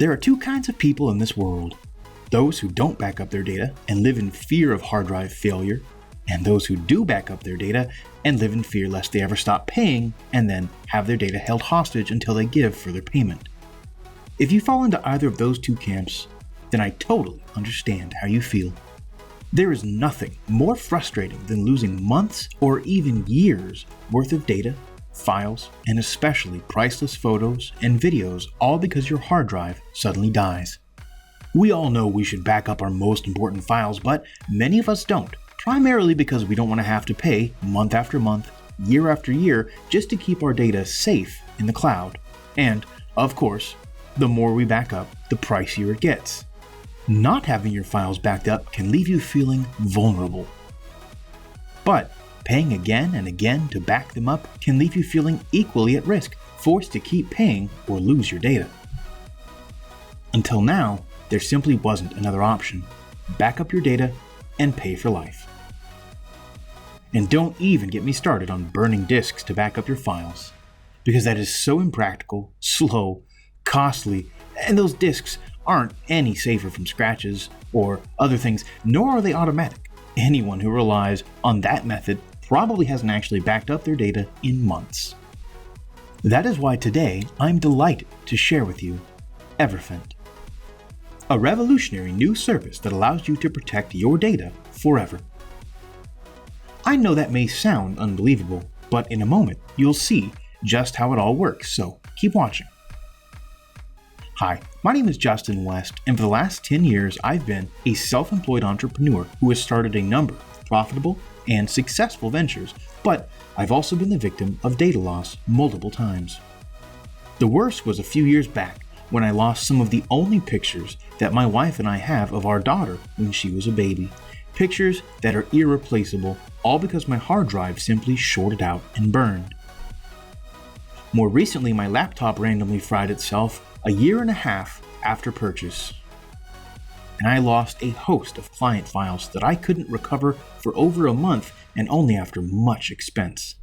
There are two kinds of people in this world: those who don't back up their data and live in fear of hard drive failure, and those who do back up their data and live in fear lest they ever stop paying and then have their data held hostage until they give further payment. If you fall into either of those two camps, then I totally understand how you feel. There is nothing more frustrating than losing months or even years worth of data, files, and especially priceless photos and videos, all because your hard drive suddenly dies. We all know we should back up our most important files, but many of us don't, primarily because we don't want to have to pay month after month, year after year, just to keep our data safe in the cloud. And, of course, the more we back up, the pricier it gets. Not having your files backed up can leave you feeling vulnerable. But paying again and again to back them up can leave you feeling equally at risk, forced to keep paying or lose your data. Until now, there simply wasn't another option. Back up your data and pay for life. And don't even get me started on burning disks to back up your files, because that is so impractical, slow, costly, and those disks aren't any safer from scratches or other things, nor are they automatic. Anyone who relies on that method probably hasn't actually backed up their data in months. That is why today I'm delighted to share with you Everphant, a revolutionary new service that allows you to protect your data forever. I know that may sound unbelievable, but in a moment you'll see just how it all works, so keep watching. Hi, my name is Justin West, and for the last 10 years I've been a self-employed entrepreneur who has started a number of profitable and successful ventures, but I've also been the victim of data loss multiple times. The worst was a few years back when I lost some of the only pictures that my wife and I have of our daughter when she was a baby. Pictures that are irreplaceable, all because my hard drive simply shorted out and burned. More recently, my laptop randomly fried itself a year and a half after purchase, and I lost a host of client files that I couldn't recover for over a month and only after much expense.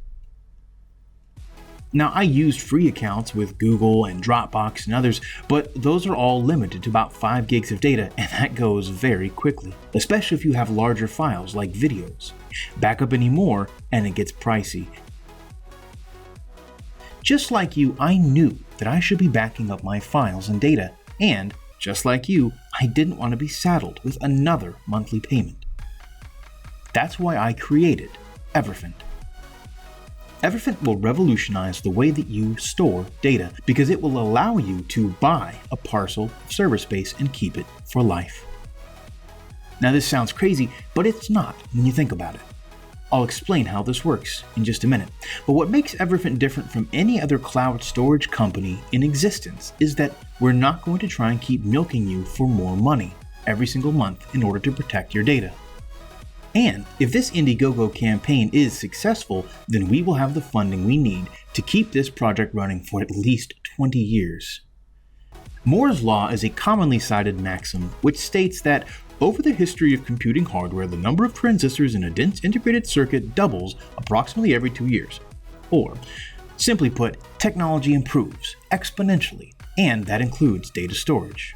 Now, I used free accounts with Google and Dropbox and others, but those are all limited to about 5 gigs of data, and that goes very quickly, especially if you have larger files like videos. Back up any more and it gets pricey. Just like you, I knew that I should be backing up my files and data, and just like you, I didn't want to be saddled with another monthly payment. That's why I created Everphant. Everphant will revolutionize the way that you store data because it will allow you to buy a parcel of server space and keep it for life. Now, this sounds crazy, but it's not when you think about it. I'll explain how this works in just a minute, but what makes Everphant different from any other cloud storage company in existence is that we're not going to try and keep milking you for more money every single month in order to protect your data. And if this Indiegogo campaign is successful, then we will have the funding we need to keep this project running for at least 20 years. Moore's Law is a commonly cited maxim which states that over the history of computing hardware, the number of transistors in a dense integrated circuit doubles approximately every 2 years. Or, simply put, technology improves exponentially, and that includes data storage.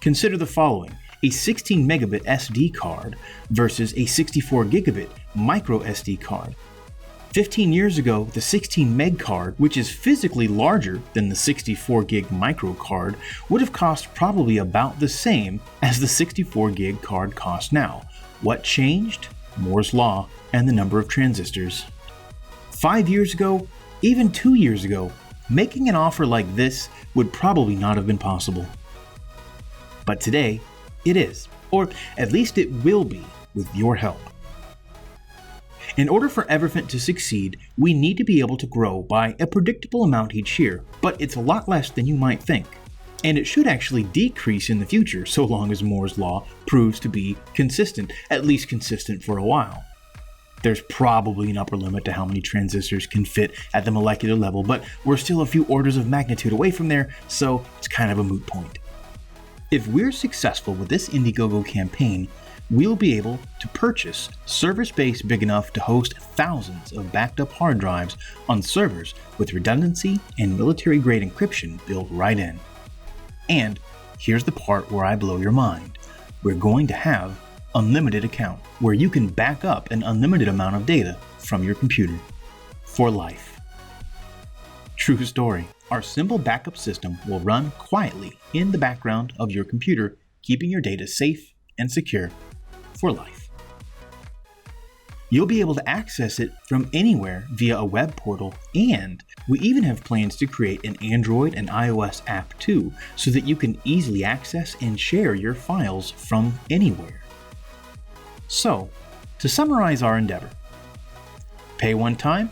Consider the following: a 16 megabit SD card versus a 64 gigabit micro SD card. 15 years ago, the 16 meg card, which is physically larger than the 64 gig micro card, would have cost probably about the same as the 64 gig card costs now. What changed? Moore's Law and the number of transistors. 5 years ago, even 2 years ago, making an offer like this would probably not have been possible. But today, it is, or at least it will be with your help. In order for Everphant to succeed, we need to be able to grow by a predictable amount each year, but it's a lot less than you might think. And it should actually decrease in the future so long as Moore's Law proves to be consistent, at least consistent for a while. There's probably an upper limit to how many transistors can fit at the molecular level, but we're still a few orders of magnitude away from there, so it's kind of a moot point. If we're successful with this Indiegogo campaign, we'll be able to purchase server space big enough to host thousands of backed up hard drives on servers with redundancy and military-grade encryption built right in. And Here's the part where I blow your mind. We're going to have unlimited account, where you can back up an unlimited amount of data from your computer for life. True story. Our simple backup system will run quietly in the background of your computer, keeping your data safe and secure for life. You'll be able to access it from anywhere via a web portal, and we even have plans to create an Android and iOS app too, so that you can easily access and share your files from anywhere. So, to summarize our endeavor, pay one time,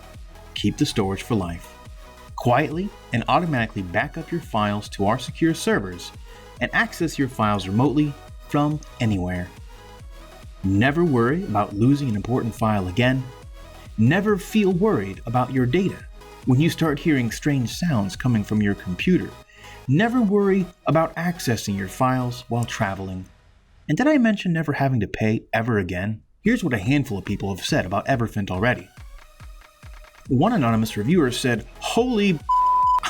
keep the storage for life. Quietly and automatically back up your files to our secure servers and access your files remotely from anywhere. Never worry about losing an important file again. Never feel worried about your data when you start hearing strange sounds coming from your computer. Never worry about accessing your files while traveling. And did I mention never having to pay ever again? Here's what a handful of people have said about Everphant already. One anonymous reviewer said, "Holy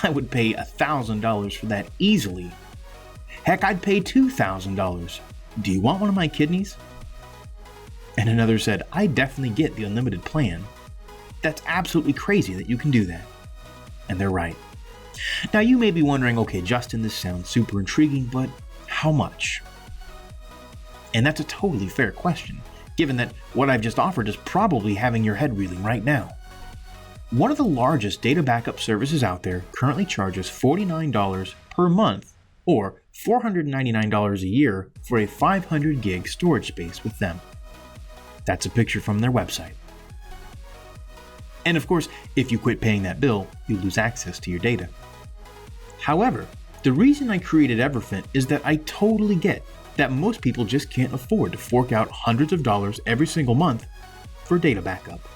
I would pay $1,000 for that easily. Heck, I'd pay $2,000. Do you want one of my kidneys?" And another said, "I definitely get the unlimited plan. That's absolutely crazy that you can do that." And they're right. Now you may be wondering, okay, Justin, this sounds super intriguing, but how much? And that's a totally fair question, given that what I've just offered is probably having your head reeling right now. One of the largest data backup services out there currently charges $49 per month or $499 a year for a 500 gig storage space with them. That's a picture from their website. And of course, if you quit paying that bill, you lose access to your data. However, the reason I created Everphant is that I totally get that most people just can't afford to fork out hundreds of dollars every single month for data backup.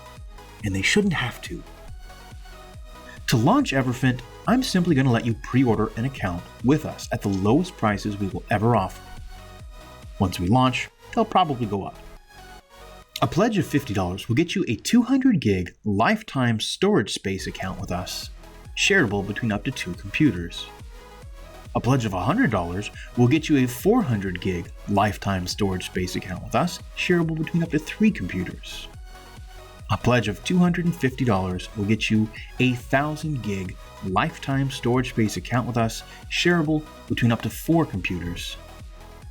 And they shouldn't have to. To launch Everphant, I'm simply going to let you pre-order an account with us at the lowest prices we will ever offer. Once we launch, they'll probably go up. A pledge of $50 will get you a 200 gig lifetime storage space account with us, shareable between up to 2 computers. A pledge of $100 will get you a 400 gig lifetime storage space account with us, shareable between up to 3 computers. A pledge of $250 will get you a 1,000 gig lifetime storage space account with us, shareable between up to 4 computers.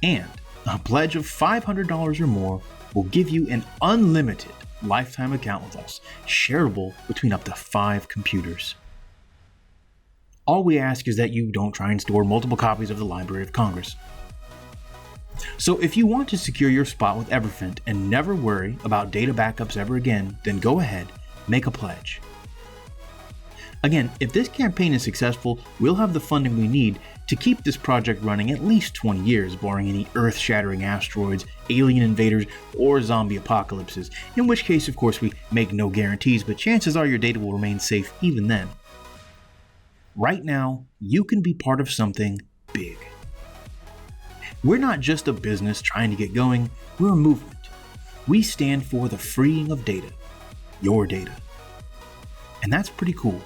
And a pledge of $500 or more will give you an unlimited lifetime account with us, shareable between up to 5 computers. All we ask is that you don't try and store multiple copies of the Library of Congress. So if you want to secure your spot with Everphant and never worry about data backups ever again, then go ahead, make a pledge. Again, if this campaign is successful, we'll have the funding we need to keep this project running at least 20 years, barring any earth-shattering asteroids, alien invaders, or zombie apocalypses, in which case, of course, we make no guarantees, but chances are your data will remain safe even then. Right now, you can be part of something big. We're not just a business trying to get going, we're a movement. We stand for the freeing of data, your data. And that's pretty cool.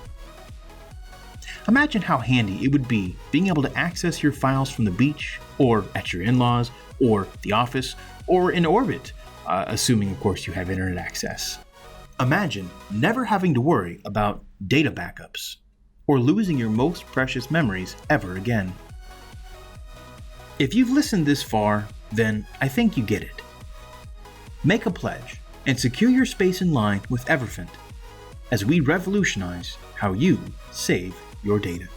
Imagine how handy it would be being able to access your files from the beach, or at your in-laws, or the office, or in orbit, assuming of course you have internet access. Imagine never having to worry about data backups, or losing your most precious memories ever again. If you've listened this far, then I think you get it. Make a pledge and secure your space in line with Everphant as we revolutionize how you save your data.